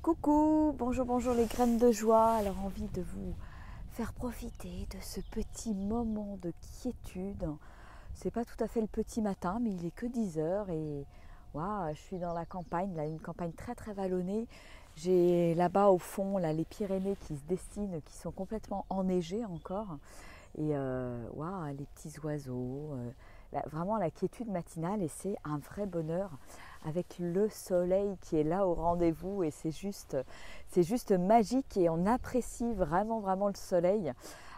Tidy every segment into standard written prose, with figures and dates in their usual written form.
Coucou, bonjour, bonjour les graines de joie. Alors envie de vous faire profiter de ce petit moment de quiétude. C'est pas tout à fait le petit matin, mais il est que 10 heures et waouh, je suis dans la campagne, là, une campagne très très vallonnée. J'ai là-bas au fond là, les Pyrénées qui se dessinent, qui sont complètement enneigées encore. Et waouh, les petits oiseaux, vraiment la quiétude matinale et c'est un vrai bonheur avec le soleil qui est là au rendez-vous et c'est juste magique et on apprécie vraiment vraiment le soleil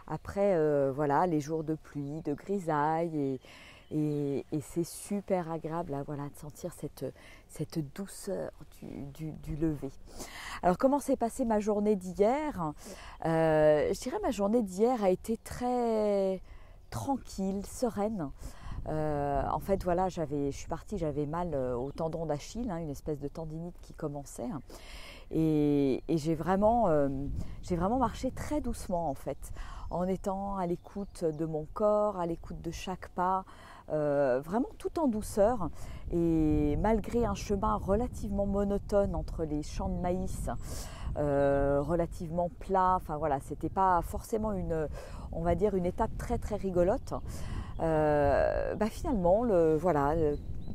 après voilà, les jours de pluie, de grisaille et c'est super agréable là, voilà, de sentir cette douceur du lever. Alors comment s'est passée ma journée d'hier? Je dirais ma journée d'hier a été très tranquille, sereine. En fait, voilà, je suis partie, j'avais mal au tendon d'Achille, une espèce de tendinite qui commençait. Et j'ai vraiment marché très doucement, en fait, en étant à l'écoute de mon corps, à l'écoute de chaque pas, vraiment tout en douceur. Et malgré un chemin relativement monotone entre les champs de maïs, relativement plat, enfin voilà, c'était pas forcément on va dire une étape très très rigolote. Finalement, voilà,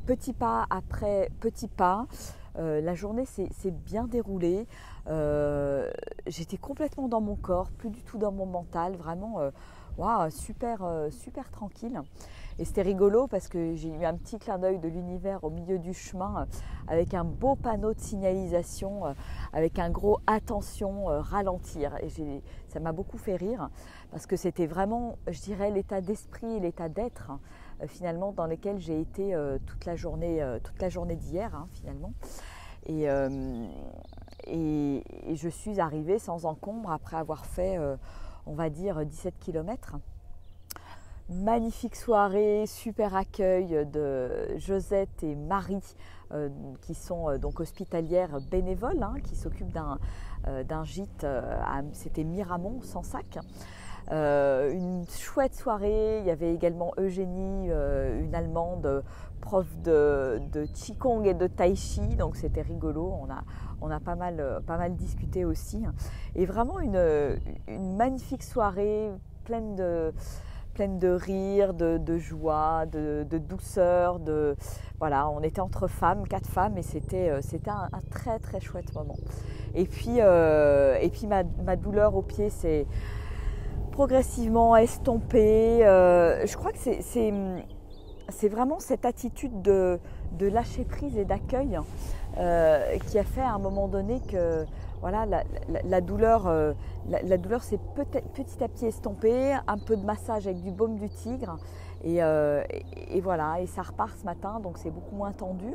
petit pas après petit pas, la journée s'est bien déroulée. J'étais complètement dans mon corps, plus du tout dans mon mental, vraiment wow, super tranquille. Et c'était rigolo parce que j'ai eu un petit clin d'œil de l'univers au milieu du chemin avec un beau panneau de signalisation avec un gros attention ralentir. Et ça m'a beaucoup fait rire parce que c'était vraiment, je dirais, l'état d'esprit et l'état d'être finalement dans lequel j'ai été toute la journée d'hier finalement. Et je suis arrivée sans encombre après avoir fait, on va dire, 17 km. Magnifique soirée, super accueil de Josette et Marie qui sont donc hospitalières bénévoles, qui s'occupent d'un gîte, c'était Miramont, Sansac. Une chouette soirée, il y avait également Eugénie, une Allemande, prof de Qigong et de Tai Chi, donc c'était rigolo, on a pas mal discuté aussi. Et vraiment une magnifique soirée pleine de rire, de joie, de douceur, voilà, on était entre femmes, 4 femmes et c'était un très très chouette moment. Et puis ma douleur au pied s'est progressivement estompée. Je crois que c'est vraiment cette attitude de lâcher prise et d'accueil qui a fait à un moment donné que voilà, la douleur s'est petit à petit estompée, un peu de massage avec du baume du tigre et voilà, et ça repart ce matin, donc c'est beaucoup moins tendu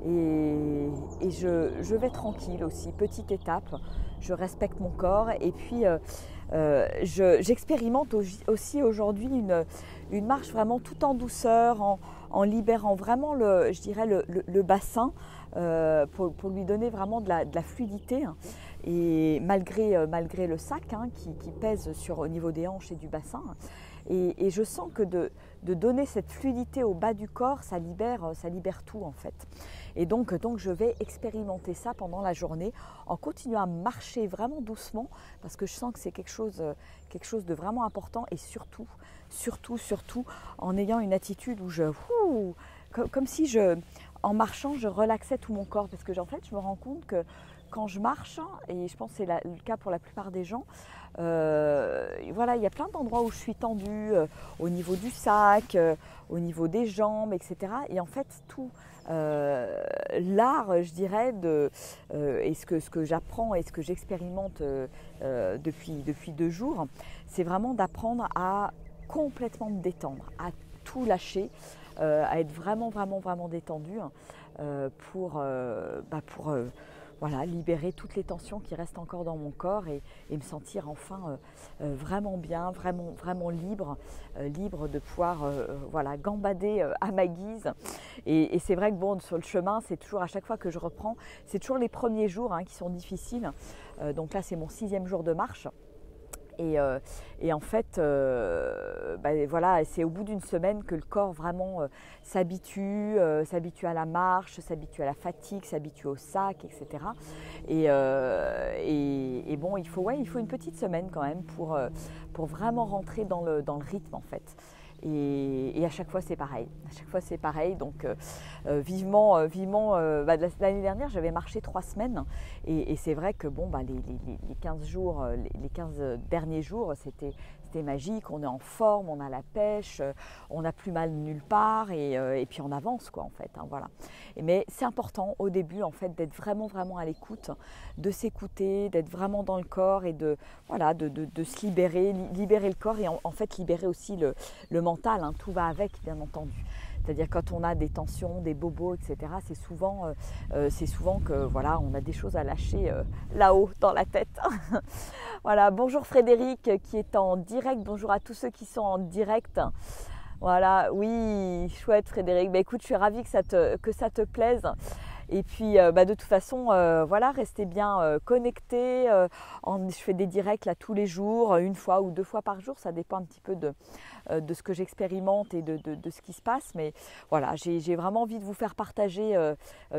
et je vais tranquille aussi, petite étape, je respecte mon corps et puis j'expérimente aussi aujourd'hui une marche vraiment tout en douceur, en libérant vraiment je dirais le bassin pour lui donner vraiment de la fluidité et malgré le sac qui pèse au niveau des hanches et du bassin. Et je sens que de donner cette fluidité au bas du corps, ça libère tout en fait. Et donc je vais expérimenter ça pendant la journée en continuant à marcher vraiment doucement parce que je sens que c'est quelque chose de vraiment important et surtout en ayant une attitude où comme si en marchant, je relaxais tout mon corps parce que en fait, je me rends compte que quand je marche, et je pense que c'est le cas pour la plupart des gens, voilà, il y a plein d'endroits où je suis tendue, au niveau du sac, au niveau des jambes, etc. Et en fait, tout l'art, je dirais, et ce que j'apprends et ce que j'expérimente depuis 2 jours, c'est vraiment d'apprendre à complètement me détendre, à tout lâcher, à être vraiment détendu pour voilà, libérer toutes les tensions qui restent encore dans mon corps et me sentir enfin vraiment bien, vraiment libre de pouvoir voilà, gambader à ma guise. Et c'est vrai que bon, sur le chemin, c'est toujours à chaque fois que je reprends, c'est toujours les premiers jours qui sont difficiles. Donc là, c'est mon 6e jour de marche. Et en fait, voilà, c'est au bout d'une semaine que le corps vraiment s'habitue à la marche, s'habitue à la fatigue, s'habitue au sac, etc. Et bon, il faut une petite semaine quand même pour vraiment rentrer dans le rythme en fait. Et à chaque fois c'est pareil. À chaque fois c'est pareil. Donc vivement. L'année dernière j'avais marché 3 semaines et c'est vrai que bon, les 15 jours, les 15 derniers jours, c'était magique. On est en forme, on a la pêche, on n'a plus mal nulle part et puis on avance quoi en fait. Hein, voilà. Mais c'est important au début en fait d'être vraiment à l'écoute, de s'écouter, d'être vraiment dans le corps et de se libérer le corps et en fait libérer aussi le mental, hein, tout va avec bien entendu. C'est-à-dire quand on a des tensions, des bobos, etc., c'est souvent que voilà, on a des choses à lâcher là-haut dans la tête. Voilà, bonjour Frédéric qui est en direct, bonjour à tous ceux qui sont en direct. Voilà, oui, chouette Frédéric. Écoute, je suis ravie que ça te plaise. Et puis de toute façon, voilà, restez bien connectés. Je fais des directs là tous les jours, 1 fois ou 2 fois par jour, ça dépend un petit peu de ce que j'expérimente et de ce qui se passe. Mais voilà, j'ai vraiment envie de vous faire partager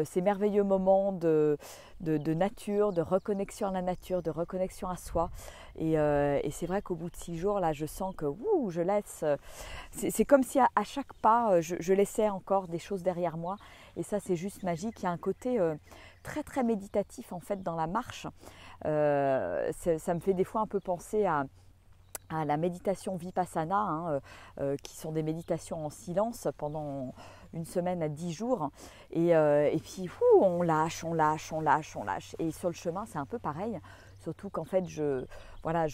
ces merveilleux moments de nature, de reconnexion à la nature, de reconnexion à soi. Et c'est vrai qu'au bout de 6 jours, là, je sens que je laisse. C'est comme si à chaque pas, je laissais encore des choses derrière moi. Et ça, c'est juste magique. Il y a un côté très très méditatif en fait dans la marche. Ça me fait des fois un peu penser à la méditation Vipassana, hein, qui sont des méditations en silence pendant 1 semaine à 10 jours. Et puis on lâche. Et sur le chemin, c'est un peu pareil. Surtout qu'en fait, je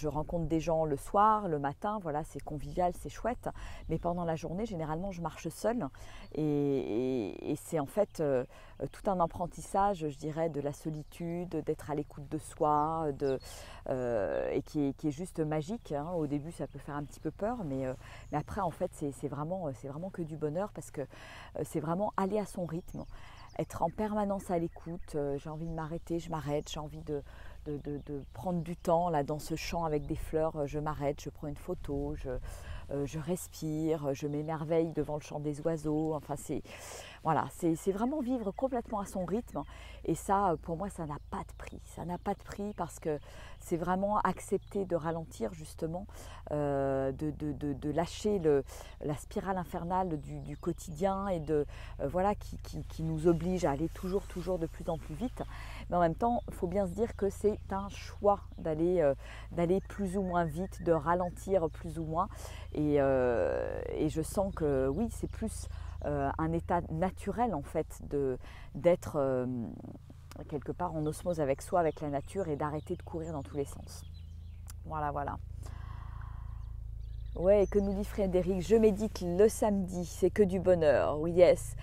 rencontre des gens le soir, le matin, voilà, c'est convivial, c'est chouette. Mais pendant la journée, généralement, je marche seule. Et c'est en fait tout un apprentissage, je dirais, de la solitude, d'être à l'écoute de soi, et qui est juste magique. Hein. Au début, ça peut faire un petit peu peur, mais après, en fait, c'est vraiment que du bonheur parce que c'est vraiment aller à son rythme, être en permanence à l'écoute. J'ai envie de m'arrêter, je m'arrête, j'ai envie de prendre du temps là dans ce champ avec des fleurs, je m'arrête, je prends une photo, je respire, je m'émerveille devant le chant des oiseaux. Enfin, c'est vraiment vivre complètement à son rythme. Et ça, pour moi, ça n'a pas de prix. Ça n'a pas de prix parce que c'est vraiment accepter de ralentir justement, de lâcher la spirale infernale du quotidien et qui nous oblige à aller toujours de plus en plus vite. Mais en même temps, il faut bien se dire que c'est un choix d'aller plus ou moins vite, de ralentir plus ou moins. Et je sens que oui, c'est plus un état naturel en fait d'être quelque part en osmose avec soi, avec la nature et d'arrêter de courir dans tous les sens. Voilà. Ouais, que nous dit Frédéric, je médite le samedi, c'est que du bonheur, oui, yes.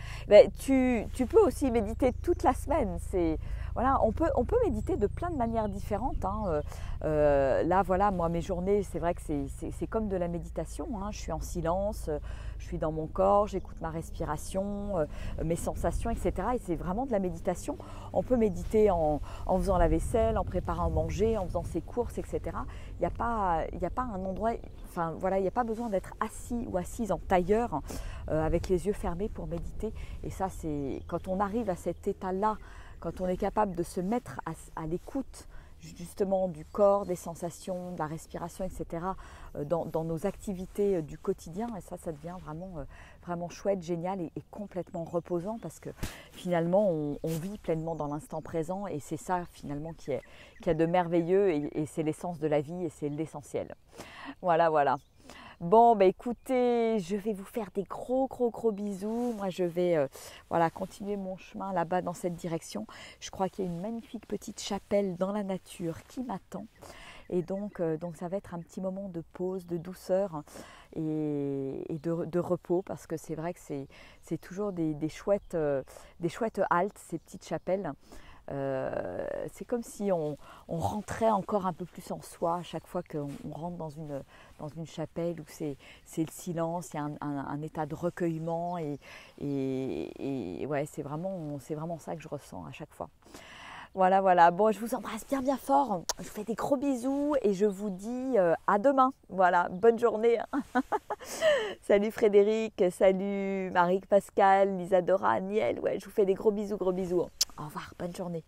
Tu peux aussi méditer toute la semaine, voilà, on peut méditer de plein de manières différentes. Hein. Là, voilà, moi, mes journées, c'est vrai que c'est comme de la méditation. Hein. Je suis en silence, je suis dans mon corps, j'écoute ma respiration, mes sensations, etc. Et c'est vraiment de la méditation. On peut méditer en faisant la vaisselle, en préparant à manger, en faisant ses courses, etc. Il n'y a pas un endroit, enfin voilà, il n'y a pas besoin d'être assis ou assise en tailleur avec les yeux fermés pour méditer. Et ça, c'est quand on arrive à cet état-là, quand on est capable de se mettre à l'écoute justement du corps, des sensations, de la respiration, etc. Dans nos activités du quotidien, et ça devient vraiment chouette, génial et complètement reposant parce que finalement on vit pleinement dans l'instant présent et c'est ça finalement qui a de merveilleux et c'est l'essence de la vie et c'est l'essentiel. Voilà. Bon, écoutez, je vais vous faire des gros bisous. Moi, je vais continuer mon chemin là-bas dans cette direction. Je crois qu'il y a une magnifique petite chapelle dans la nature qui m'attend. Et donc ça va être un petit moment de pause, de douceur et de repos parce que c'est vrai que c'est toujours des chouettes haltes, ces petites chapelles. C'est comme si on rentrait encore un peu plus en soi à chaque fois qu'on rentre dans une chapelle où c'est le silence, il y a un état de recueillement et ouais, c'est vraiment ça que je ressens à chaque fois. Voilà, voilà. Bon, je vous embrasse bien, bien fort. Je vous fais des gros bisous et je vous dis à demain. Voilà, bonne journée. Salut Frédéric, salut Marie-Pascale, Isadora, Niel. Ouais, je vous fais des gros bisous, gros bisous. Au revoir, bonne journée.